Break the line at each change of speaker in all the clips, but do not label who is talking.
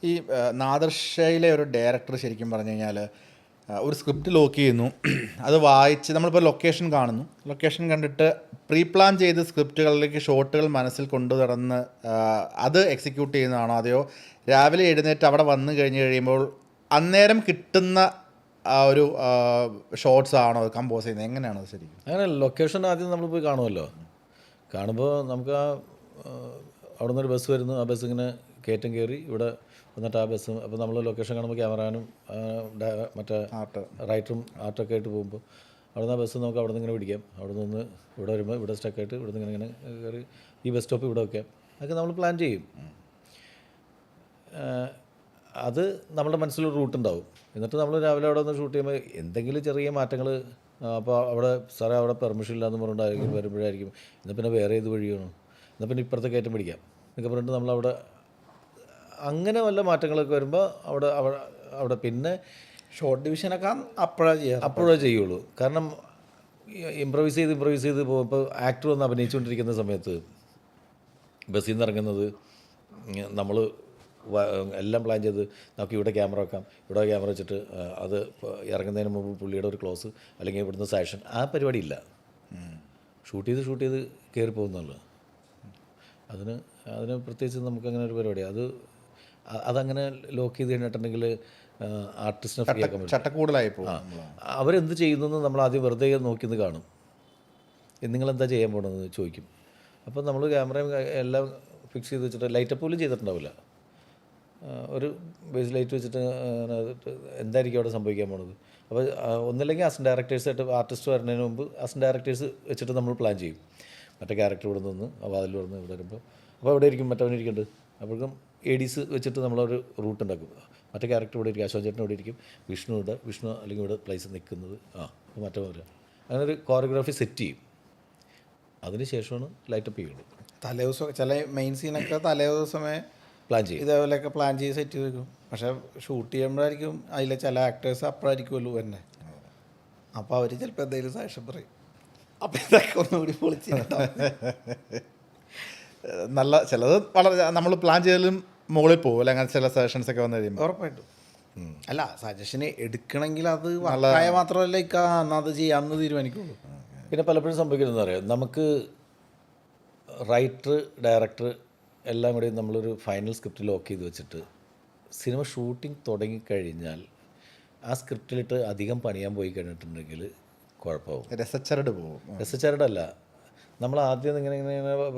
ഈ നാദർഷയിലെ ഒരു ഡയറക്ടർ ശരിക്കും പറഞ്ഞു കഴിഞ്ഞാൽ ഒരു സ്ക്രിപ്റ്റ് ലോക്ക് ചെയ്യുന്നു, അത് വായിച്ച് നമ്മളിപ്പോൾ ലൊക്കേഷൻ കാണുന്നു, ലൊക്കേഷൻ കണ്ടിട്ട് പ്രീ പ്ലാൻ ചെയ്ത് സ്ക്രിപ്റ്റുകളിലേക്ക് ഷോട്ടുകൾ മനസ്സിൽ കൊണ്ടു നടന്ന് അത് എക്സിക്യൂട്ട് ചെയ്യുന്നതാണോ, അതെയോ രാവിലെ എഴുന്നേറ്റ് അവിടെ വന്നു കഴിഞ്ഞ് കഴിയുമ്പോൾ അന്നേരം കിട്ടുന്ന ആ ഒരു ഷോട്ട്സ് ആണോ കമ്പോസ് ചെയ്യുന്നത്, എങ്ങനെയാണ് അത് ശരിക്കും?
അങ്ങനെ ലൊക്കേഷൻ ആദ്യം നമ്മൾ പോയി കാണുമല്ലോ. കാണുമ്പോൾ നമുക്ക് അവിടെ നിന്നൊരു ബസ് വരുന്നു, ആ ബസ് ഇങ്ങനെ കയറ്റം കയറി ഇവിടെ വന്നിട്ട് ആ ബസ്, അപ്പോൾ നമ്മൾ ലൊക്കേഷൻ കാണുമ്പോൾ ക്യാമറാനും മറ്റേ റൈറ്ററും ആർട്ടൊക്കെ ആയിട്ട് പോകുമ്പോൾ അവിടെ നിന്ന് ആ ബസ് നമുക്ക് അവിടെ നിന്ന് ഇങ്ങനെ പിടിക്കാം. അവിടെ നിന്ന് ഇവിടെ വരുമ്പോൾ ഇവിടെ സ്റ്റക്കായിട്ട് ഇവിടെ നിന്ന് ഇങ്ങനെ കയറി ഈ ബസ് സ്റ്റോപ്പ് ഇവിടെ വയ്ക്കാം. അതൊക്കെ നമ്മൾ പ്ലാൻ ചെയ്യും. അത് നമ്മുടെ മനസ്സിലൊരു റൂട്ടുണ്ടാവും. എന്നിട്ട് നമ്മൾ രാവിലെ അവിടെ ഒന്ന് ഷൂട്ട് ചെയ്യുമ്പോൾ എന്തെങ്കിലും ചെറിയ മാറ്റങ്ങൾ, അപ്പോൾ അവിടെ സാറേ അവിടെ പെർമിഷൻ ഇല്ലയെന്ന് പറഞ്ഞിട്ടായിരിക്കും വരുമ്പോഴായിരിക്കും എന്നാൽ പിന്നെ വേറെ ഏത് വഴിയാണോ, എന്നാൽ പിന്നെ ഇപ്പുറത്തെ കയറ്റം പിടിക്കാം എന്നൊക്കെ പറഞ്ഞിട്ട് നമ്മളവിടെ അങ്ങനെ വല്ല മാറ്റങ്ങളൊക്കെ വരുമ്പോൾ അവിടെ പിന്നെ
ഷോർട്ട് ഡിവിഷനൊക്കെ അപ്പോഴേ
ചെയ്യുള്ളൂ. കാരണം ഇമ്പ്രവൈസ് ചെയ്ത് പോകുമ്പോൾ ആക്ടർ വന്ന് അഭിനയിച്ചുകൊണ്ടിരിക്കുന്ന സമയത്ത് ബസ്സിൽ നിന്ന് ഇറങ്ങുന്നത് നമ്മൾ എല്ലാം പ്ലാൻ ചെയ്ത് നമുക്ക് ഇവിടെ ക്യാമറ വെക്കാം, ഇവിടെ ക്യാമറ വെച്ചിട്ട് അത് ഇറങ്ങുന്നതിന് മുമ്പ് പുള്ളിയുടെ ഒരു ക്ലോസ് അല്ലെങ്കിൽ ഇവിടുന്ന് സാക്ഷൻ, ആ പരിപാടി ഇല്ല. ഷൂട്ട് ചെയ്ത് കയറി പോകുന്നുള്ളൂ. അതിന് പ്രത്യേകിച്ച് നമുക്കങ്ങനെ ഒരു പരിപാടി അതങ്ങനെ ലോക്ക് ചെയ്ത് കഴിഞ്ഞിട്ടുണ്ടെങ്കിൽ ആർട്ടിസ്റ്റിനെ ഫ്രീ ആക്കാൻ പറ്റും.
ചട്ടക്കൂടലായി പോകും.
അവരെന്ത് ചെയ്യുന്നു നമ്മൾ ആദ്യം വെറുതെ നോക്കിന്ന് കാണും. നിങ്ങളെന്താ ചെയ്യാൻ പോകണമെന്ന് ചോദിക്കും. അപ്പോൾ നമ്മൾ ക്യാമറയും എല്ലാം ഫിക്സ് ചെയ്ത് വെച്ചിട്ട് ലൈറ്റപ്പ് പോലും ചെയ്തിട്ടുണ്ടാവില്ല. ഒരു ബേസ് ലൈറ്റ് വെച്ചിട്ട് എന്തായിരിക്കും അവിടെ സംഭവിക്കാൻ പോണത്. അപ്പോൾ ഒന്നില്ലെങ്കിൽ അസിസ്റ്റന്റ് ഡയറക്ടേഴ്സായിട്ട് ആർട്ടിസ്റ്റ് വരുന്നതിന് മുമ്പ് അസിസ്റ്റന്റ് ഡയറക്ടേഴ്സ് വെച്ചിട്ട് നമ്മൾ പ്ലാൻ ചെയ്യും. മറ്റേ ക്യാരക്ടർ ഇവിടെ നിന്ന് വാതിൽ വന്ന് ഇവിടെ വരുമ്പോൾ അപ്പോൾ എവിടെ ഇരിക്കും മറ്റവനിരിക്കുന്നുണ്ട്. അപ്പോഴേക്കും ADs വെച്ചിട്ട് നമ്മളൊരു റൂട്ട് ഉണ്ടാക്കും. മറ്റേ ക്യാരക്ടർ ഇവിടെ ഇരിക്കും, അശോക് ചേട്ടൻ ഇവിടെ ഇരിക്കും, വിഷ്ണു അല്ലെങ്കിൽ ഇവിടെ പ്ലേസ് നിൽക്കുന്നത് മറ്റേ പോലെ അങ്ങനെ ഒരു കോറിയോഗ്രാഫി സെറ്റ് ചെയ്യും. അതിന് ശേഷമാണ് ലൈറ്റപ്പ് ചെയ്യുള്ളൂ.
തലേദിവസം ചില മെയിൻ സീനൊക്കെ തലേദിവസമേ
പ്ലാൻ ചെയ്യും.
ഇതേപോലെയൊക്കെ പ്ലാൻ ചെയ്ത് സെറ്റ് ചെയ്ത് വെക്കും. പക്ഷേ ഷൂട്ട് ചെയ്യുമ്പോഴായിരിക്കും അതിലെ ചില ആക്ടേഴ്സ് അപ്പോഴായിരിക്കുമല്ലോ തന്നെ. അപ്പോൾ അവർ ചിലപ്പോൾ എന്തെങ്കിലും സാക്ഷ്യം പറയും. അപ്പം ഇതൊക്കെ ഒന്നുകൂടി പൊളിച്ചിട്ടുണ്ടാവും.
നല്ല ചിലത് വളരെ നമ്മൾ പ്ലാൻ ചെയ്താലും മുകളിൽ പോകും അല്ല, അങ്ങനെ ചില സജഷൻസ് ഒക്കെ വന്നു കഴിയുമ്പോൾ
ഉറപ്പായിട്ടും. അല്ല, സജഷന് എടുക്കണമെങ്കിൽ അത് വർക്കായ മാത്രമല്ല എന്നാൽ അത് ചെയ്യാമെന്ന് തീരുമാനിക്കുള്ളൂ.
പിന്നെ പലപ്പോഴും സംഭവിക്കുന്നത് അറിയാം, നമുക്ക് റൈറ്റർ ഡയറക്ടർ എല്ലാം കൂടി നമ്മളൊരു ഫൈനൽ സ്ക്രിപ്റ്റ് ലോക്ക് ചെയ്ത് വെച്ചിട്ട് സിനിമ ഷൂട്ടിംഗ് തുടങ്ങിക്കഴിഞ്ഞാൽ ആ സ്ക്രിപ്റ്റിലിട്ട് അധികം പണിയാൻ പോയി കഴിഞ്ഞിട്ടുണ്ടെങ്കിൽ കുഴപ്പമാവും. രസച്ചരടല്ല, നമ്മൾ ആദ്യം ഇങ്ങനെ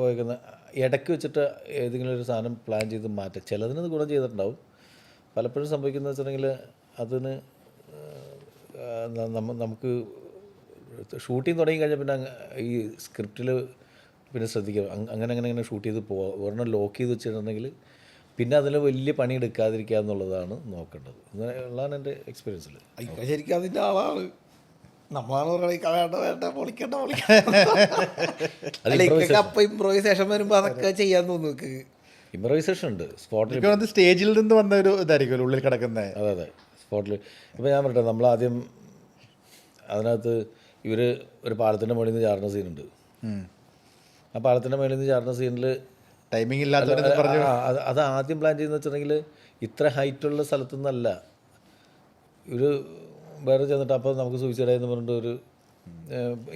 പോയിക്കുന്ന ഇടയ്ക്ക് വെച്ചിട്ട് ഏതെങ്കിലും ഒരു സാധനം പ്ലാൻ ചെയ്ത് മാറ്റാം. ചിലതിന് ഗുണം ചെയ്തിട്ടുണ്ടാവും. പലപ്പോഴും സംഭവിക്കുന്നത് വെച്ചിട്ടുണ്ടെങ്കിൽ അതിന് നമുക്ക് ഷൂട്ടിങ് തുടങ്ങി കഴിഞ്ഞാൽ പിന്നെ ഈ സ്ക്രിപ്റ്റിൽ പിന്നെ ശ്രദ്ധിക്കുക, അങ്ങനെ ഷൂട്ട് ചെയ്ത് പോവുക. ഒരെണ്ണം ലോക്ക് ചെയ്ത് വെച്ചിട്ടുണ്ടെങ്കിൽ പിന്നെ അതിൽ വലിയ പണി എടുക്കാതിരിക്കുക എന്നുള്ളതാണ് നോക്കേണ്ടത്. അങ്ങനെയുള്ളതാണ് എൻ്റെ എക്സ്പീരിയൻസിൽ.
ശരിക്കും അതിൻ്റെ ആളാണ് നമ്മളാണ് വേണ്ട പൊളിക്കണ്ട. അപ്പം ഇംപ്രൂവൈസേഷൻ വരുമ്പോൾ അതൊക്കെ ചെയ്യാൻ തോന്നുന്നു.
ഇംപ്രൂവൈസേഷൻ ഉണ്ട് സ്പോട്ടിൽ,
സ്റ്റേജിൽ നിന്ന് വന്ന ഒരു ഇതായിരിക്കും ഉള്ളിൽ കിടക്കുന്നത്.
അതെ സ്പോട്ടിൽ. ഇപ്പോൾ ഞാൻ പറയട്ടെ, നമ്മളാദ്യം അതിനകത്ത് ഇവർ ഒരു പാലത്തിൻ്റെ മുകളിൽ നിന്ന് ചാടുന്ന സീനുണ്ട്. ആ പാലത്തിൻ്റെ മുകളിൽ നിന്ന് ചാടുന്ന സീനിൽ
ടൈമിംഗ് ഇല്ലാത്ത
അത് ആദ്യം പ്ലാൻ ചെയ്യുന്ന വെച്ചിട്ടുണ്ടെങ്കിൽ ഇത്ര ഹൈറ്റുള്ള സ്ഥലത്തുനിന്നല്ല ഒരു വേറെ ചെന്നിട്ട് അപ്പോൾ നമുക്ക് സൂയിസൈഡായെന്ന് പറഞ്ഞിട്ട് ഒരു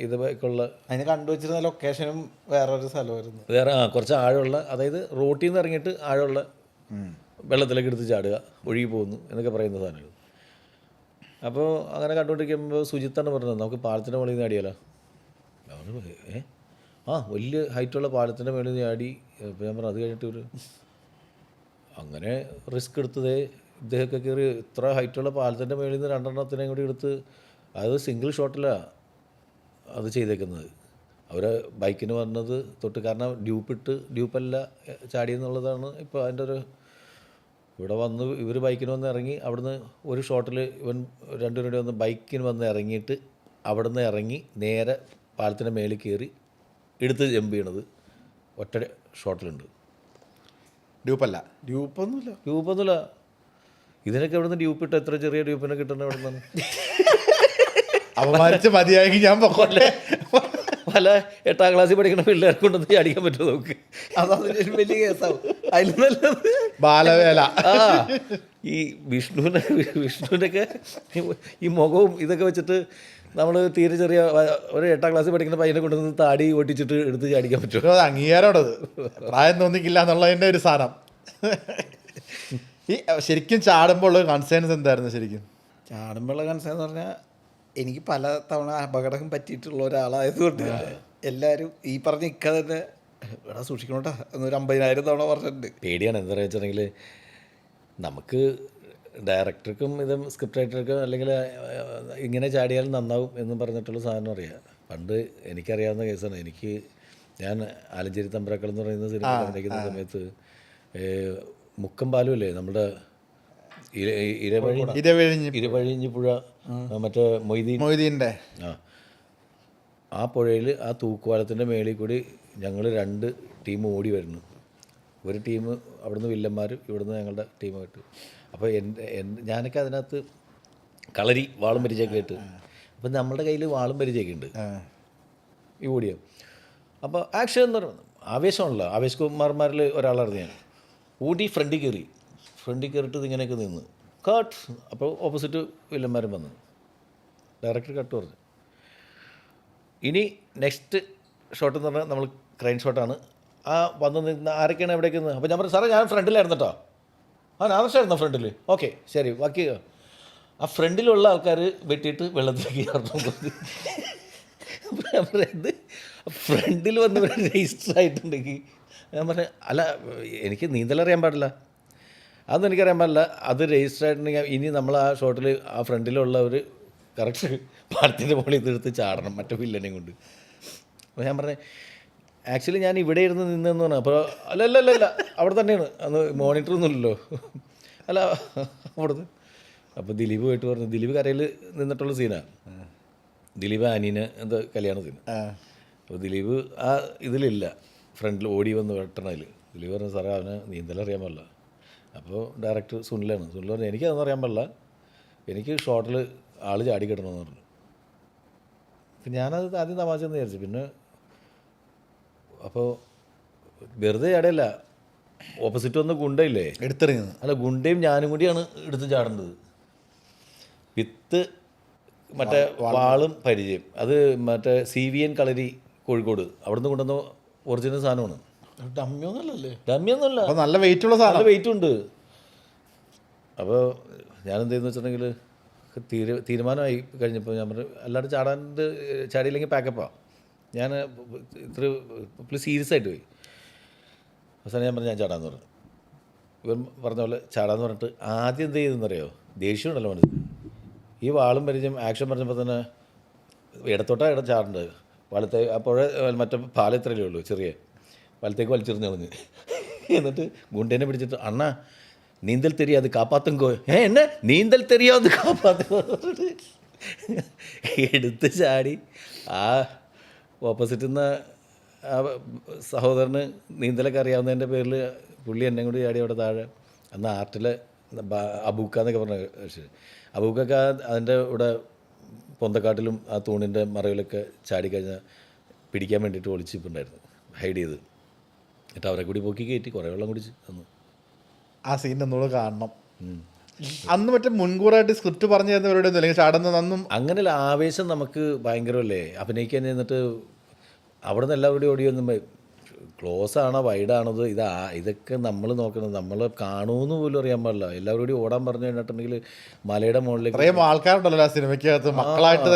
ഇതൊക്കെയുള്ള
അതിന് കണ്ടുവച്ചിരുന്ന ലൊക്കേഷനും വേറൊരു സ്ഥലമായിരുന്നു.
വേറെ കുറച്ച് ആഴമുള്ള, അതായത് റോട്ടിൽ നിന്ന് ഇറങ്ങിയിട്ട് ആഴമുള്ള വെള്ളത്തിലേക്ക് എടുത്ത് ചാടുക, ഒഴുകി പോകുന്നു എന്നൊക്കെ പറയുന്ന സാധനങ്ങൾ. അപ്പോൾ അങ്ങനെ കണ്ടുകൊണ്ടിരിക്കുമ്പോൾ സുജിത്താണ് പറഞ്ഞത് നമുക്ക് പാലത്തിൻ്റെ മുകളിൽ നിന്ന് ചാടിയാലോ. വലിയ ഹൈറ്റുള്ള പാലത്തിൻ്റെ മുകളിൽ നിന്ന് ചാടി. അപ്പോൾ ഞാൻ പറഞ്ഞു അത് കഴിഞ്ഞിട്ട് അങ്ങനെ റിസ്ക് എടുത്തതേ ഇദ്ദേഹമൊക്കെ കയറി ഇത്ര ഹൈറ്റുള്ള പാലത്തിൻ്റെ മുകളിൽ നിന്ന് രണ്ടെണ്ണത്തിനെയും കൂടി എടുത്ത് അത് സിംഗിൾ ഷോട്ടിലാണ് അത് ചെയ്തേക്കുന്നത്. അവർ ബൈക്കിന് വന്നത് തൊട്ട്, കാരണം ഡ്യൂപ്പല്ല ചാടിയെന്നുള്ളതാണ് ഇപ്പോൾ അതിൻ്റെ ഒരു. ഇവിടെ വന്ന് ഇവർ ബൈക്കിന് വന്ന് ഇറങ്ങി, അവിടുന്ന് ഒരു ഷോട്ടിൽ ഇവൻ രണ്ടുപേരും കൂടി വന്ന് ബൈക്കിന് വന്ന് ഇറങ്ങിയിട്ട് അവിടുന്ന് ഇറങ്ങി നേരെ പാലത്തിൻ്റെ മേളിൽ കയറി എടുത്ത് ജമ്പ് ചെയ്യണത് ഒറ്റ ഷോട്ടിലുണ്ട്. ഡ്യൂപ്പൊന്നുമില്ല. ഇതിനൊക്കെ എവിടെ നിന്ന് ഡ്യൂപ്പിട്ട് എത്ര ചെറിയ ഡ്യൂപ്പിനെ കിട്ടുന്ന എവിടെ നിന്നാണ്?
അപമാനിച്ച് മതിയായി ഞാൻ പൊക്കോട്ടെ.
പല 8ാം ക്ലാസ്സിൽ പഠിക്കുന്ന പിള്ളേരെ കൊണ്ടൊന്ന് ചാടിക്കാൻ പറ്റുമോ നമുക്ക്?
അതൊരു വലിയ കേസാവും. അതിൽ നല്ലത്
ബാലവേല.
ആ ഈ വിഷ്ണുവിൻ്റെയൊക്കെ ഈ മുഖവും ഇതൊക്കെ വെച്ചിട്ട് നമ്മൾ തീരെ ചെറിയ ഒരു 8ാം ക്ലാസ്സിൽ പഠിക്കുന്ന പയ്യനെ കൊണ്ടുവന്ന് താടി ഒട്ടിച്ചിട്ട് എടുത്ത് ചാടിക്കാൻ പറ്റുമോ?
അത് അംഗീകാരമാണത്. പ്രായം തോന്നിക്കില്ല എന്നുള്ളതിൻ്റെ ഒരു സാധനം. ഈ ശരിക്കും ചാടുമ്പോൾ ഉള്ള കൺസേൺസ് എന്തായിരുന്നു ശരിക്കും?
ചാടുമ്പോഴുള്ള കൺസേൺ എന്ന് പറഞ്ഞാൽ എനിക്ക് പല തവണ അപകടം പറ്റിയിട്ടുള്ള ഒരാളായതുകൊണ്ട് എല്ലാവരും ഈ പറഞ്ഞ ഇക്ക തന്നെ ഇവിടെ സൂക്ഷിക്കണോട്ടാ എന്നൊരു 50,000 തവണ പറഞ്ഞിട്ടുണ്ട്.
പേടിയാണ്. എന്താ പറയുക വെച്ചിട്ടുണ്ടെങ്കിൽ നമുക്ക് ഡയറക്ടർക്കും ഇത് സ്ക്രിപ്റ്റ് റൈറ്റർക്കും അല്ലെങ്കിൽ ഇങ്ങനെ ചാടിയാൽ നന്നാവും എന്ന് പറഞ്ഞിട്ടുള്ള സാധനം അറിയാം. പണ്ട് എനിക്കറിയാവുന്ന കേസാണ്. ഞാൻ ആലഞ്ചേരി തമ്പ്രാക്കൾ എന്ന് പറയുന്ന സിനിമ അഭിനയിക്കുന്ന സമയത്ത് മുക്കം പാലം അല്ലേ നമ്മുടെ ഇരവഴിഞ്ഞ് പുഴ, മറ്റേ മൊയ്തീൻ്റെ ആ പുഴയിൽ ആ തൂക്കുപാലത്തിൻ്റെ മേളിൽ കൂടി ഞങ്ങൾ 2 ടീം ഓടി വരുന്നു. ഒരു ടീം അവിടുന്ന് വില്ലന്മാരും ഇവിടുന്ന് ഞങ്ങളുടെ ടീമായിട്ട്. അപ്പോൾ ഞാനൊക്കെ അതിനകത്ത് കളരി വാളും പരിചയമൊക്കെ ആയിട്ട്. അപ്പം നമ്മുടെ കയ്യിൽ വാളും പരിചയമൊക്കെ ഉണ്ട് ഈ ഓടിയോ. അപ്പോൾ ആക്ഷൻ എന്ന് പറയുന്നത് ആവേശമാണല്ലോ. ആവേശ് കുമാർമാരിൽ ഒരാളായിരുന്നു ഞാൻ. ഓടി ഫ്രണ്ടിൽ കയറിയിട്ട് ഇതിങ്ങനെയൊക്കെ നിന്ന് കട്ട്. അപ്പോൾ ഓപ്പോസിറ്റ് വില്ലന്മാരും വന്നു. ഡയറക്ടർ കട്ട് പറഞ്ഞു. ഇനി നെക്സ്റ്റ് ഷോട്ട് എന്ന് പറഞ്ഞാൽ നമ്മൾ ക്രൈം ഷോട്ടാണ്. ആ വന്ന് നിന്ന് ആരൊക്കെയാണ് എവിടേക്ക് നിന്ന്. അപ്പോൾ ഞാൻ പറഞ്ഞു സാറേ ഞാൻ ഫ്രണ്ടിലായിരുന്നു കേട്ടോ. നാദർഷായിരുന്നോ ഫ്രണ്ടിൽ? ഓക്കെ ശരി ബാക്കി. ആ ഫ്രണ്ടിലുള്ള ആൾക്കാർ വെട്ടിയിട്ട് വെള്ളത്തിലേക്ക് ഇറങ്ങും. ഞാൻ പറയുന്നത് ഫ്രണ്ടിൽ വന്ന് രജിസ്റ്റർ ആയിട്ടുണ്ടെങ്കിൽ ഞാൻ പറഞ്ഞു അല്ല എനിക്ക് നീന്തലറിയാൻ പാടില്ല, അതൊന്നും എനിക്കറിയാൻ പാടില്ല. അത് രജിസ്റ്റർ ആയിട്ടുണ്ടെങ്കിൽ ഇനി നമ്മൾ ആ ഷോട്ടിൽ ആ ഫ്രണ്ടിലുള്ളവർ കറക്റ്റ് പാടത്തിൻ്റെ മുകളിൽ തീർത്ത് ചാടണം മറ്റേ വില്ലനെയും കൊണ്ട്. അപ്പോൾ ഞാൻ പറഞ്ഞു ആക്ച്വലി ഞാൻ ഇവിടെ ഇരുന്ന് നിന്നെന്ന് പറഞ്ഞു. അപ്പോൾ അല്ല അവിടെ തന്നെയാണ്, അന്ന് മോണിറ്ററൊന്നുമില്ലല്ലോ. അല്ല അവിടുന്ന്. അപ്പോൾ ദിലീപ് പോയിട്ട് പറഞ്ഞു. ദിലീപ് കരയിൽ നിന്നിട്ടുള്ള സീനാണ്. ദിലീപ് ആനീനെ എന്താ കല്യാണ സീൻ. അപ്പോൾ ദിലീപ് ആ ഇതിലില്ല, ഫ്രണ്ടിൽ ഓടി വന്ന് വെട്ടണതിൽ. ദിലീപ് പറഞ്ഞു സാറേ അവന് നീന്തലറിയാൻ പാടില്ല. അപ്പോൾ ഡയറക്ടർ സുനിലാണ്. സുനിൽ പറഞ്ഞു എനിക്കതൊന്നും അറിയാൻ പാടില്ല, എനിക്ക് ഷോട്ടിൽ ആൾ ചാടി കിട്ടണമെന്ന് പറഞ്ഞു. അപ്പം ഞാനത് ആദ്യം തമാശ എന്ന് വിചാരിച്ചു. പിന്നെ അപ്പോൾ വെറുതെ ചാടിയല്ല, ഓപ്പോസിറ്റ് വന്ന ഗുണ്ടയില്ലേ
എടുത്തെറിയുന്നത്.
അല്ല ഗുണ്ടയും ഞാനും കൂടിയാണ് എടുത്ത് ചാടേണ്ടത്. വിത്ത് മറ്റേ വാളും പരിചയം. അത് മറ്റേ CVN കളരി കോഴിക്കോട് അവിടുന്ന് കൊണ്ടുവന്ന ഒറിജിനൽ സാധനമാണ്.
ഡമ്മിയൊന്നുമല്ലേ?
ഡമ്മിയൊന്നുമല്ല,
അപ്പോൾ നല്ല വെയിറ്റുള്ള
നല്ല
സാധനം.
വെയിറ്റും ഉണ്ട്. അപ്പോൾ ഞാനെന്ത് ചെയ്യുന്നു വെച്ചിട്ടുണ്ടെങ്കിൽ തീരുമാനമായി കഴിഞ്ഞപ്പോൾ ഞാൻ പറഞ്ഞു അല്ലാണ്ട് ചാടിയില്ലെങ്കിൽ പാക്കപ്പാണ്. ഞാൻ ഇത്ര പുള്ളി സീരിയസ് ആയിട്ട് പോയി. അവസാനം ഞാൻ പറഞ്ഞു ഞാൻ ചാടാന്ന് പറഞ്ഞു. ഇവൻ പറഞ്ഞ പോലെ ചാടാന്ന് പറഞ്ഞിട്ട് ആദ്യം എന്ത് ചെയ്തെന്നറിയോ, ദേഷ്യം ഉണ്ടല്ലോ മനസ്സിൽ. ഈ വാളും പരിചയം ആക്ഷൻ പറഞ്ഞപ്പോൾ തന്നെ ഇടത്തോട്ടാണ് ചാടേണ്ടത്. വലത്തെ ആ പുഴ മറ്റേ പാലം ഇത്രയല്ലേ ഉള്ളൂ ചെറിയ, വലത്തേക്ക് വലിച്ചെറിഞ്ഞ് കളഞ്ഞ്. എന്നിട്ട് ഗുണ്ടേനെ പിടിച്ചിട്ട് അണ്ണാ നീന്തൽ തെരിയാത് കാപ്പാത്തുങ്കോ. എന്നെ നീന്തൽ തെരിയാത് കാപ്പാത്തുങ്കോ എടുത്ത് ചാടി. ആ ഓപ്പോസിറ്റ് നിന്ന് ആ സഹോദരന് നീന്തലൊക്കെ അറിയാവുന്നതിൻ്റെ പേരിൽ പുള്ളി എന്നെ കൂടി ചാടി അവിടെ താഴെ. അന്ന് ആർട്ടിലെ അബൂക്ക എന്നൊക്കെ പറഞ്ഞ അബൂക്കൊക്കെ അതിൻ്റെ ഇവിടെ പൊന്തക്കാട്ടിലും ആ തൂണിൻ്റെ മറവിലൊക്കെ ചാടിക്കഴിഞ്ഞാൽ പിടിക്കാൻ വേണ്ടിയിട്ട് ഒളിച്ചിട്ടുണ്ടായിരുന്നു, ഹൈഡ് ചെയ്ത്. എന്നിട്ട് അവരെ കൂടി പൊക്കി കയറ്റി കുറേ വെള്ളം കുടിച്ച് തന്നു.
ആ സീൻ ഒന്നുകൂടെ കാണണം. അന്ന് മറ്റേ മുൻകൂറായിട്ട് സ്ക്രിപ്റ്റ് പറഞ്ഞു തരുന്നവരുടെ ഒന്നും അല്ലെങ്കിൽ ചാടുന്നതൊന്നും
അങ്ങനെയല്ല. ആവേശം നമുക്ക് ഭയങ്കരമല്ലേ അഭിനയിക്കാൻ. എന്നിട്ട് അവിടെ നിന്ന് എല്ലാവരുടെയും ഓടിയൊന്നും ക്ലോസ് ആണോ വൈഡാണോ ഇതൊക്കെ നമ്മൾ നോക്കണം. നമ്മൾ കാണുമെന്ന് പോലും അറിയാൻ പാടില്ല. എല്ലാവരോടും ഓടാൻ പറഞ്ഞു കഴിഞ്ഞിട്ടുണ്ടെങ്കിൽ മലയുടെ മുകളിലേക്ക്
ആൾക്കാരുണ്ടല്ലോ ആ സിനിമയ്ക്കകത്ത് മക്കളായിട്ട്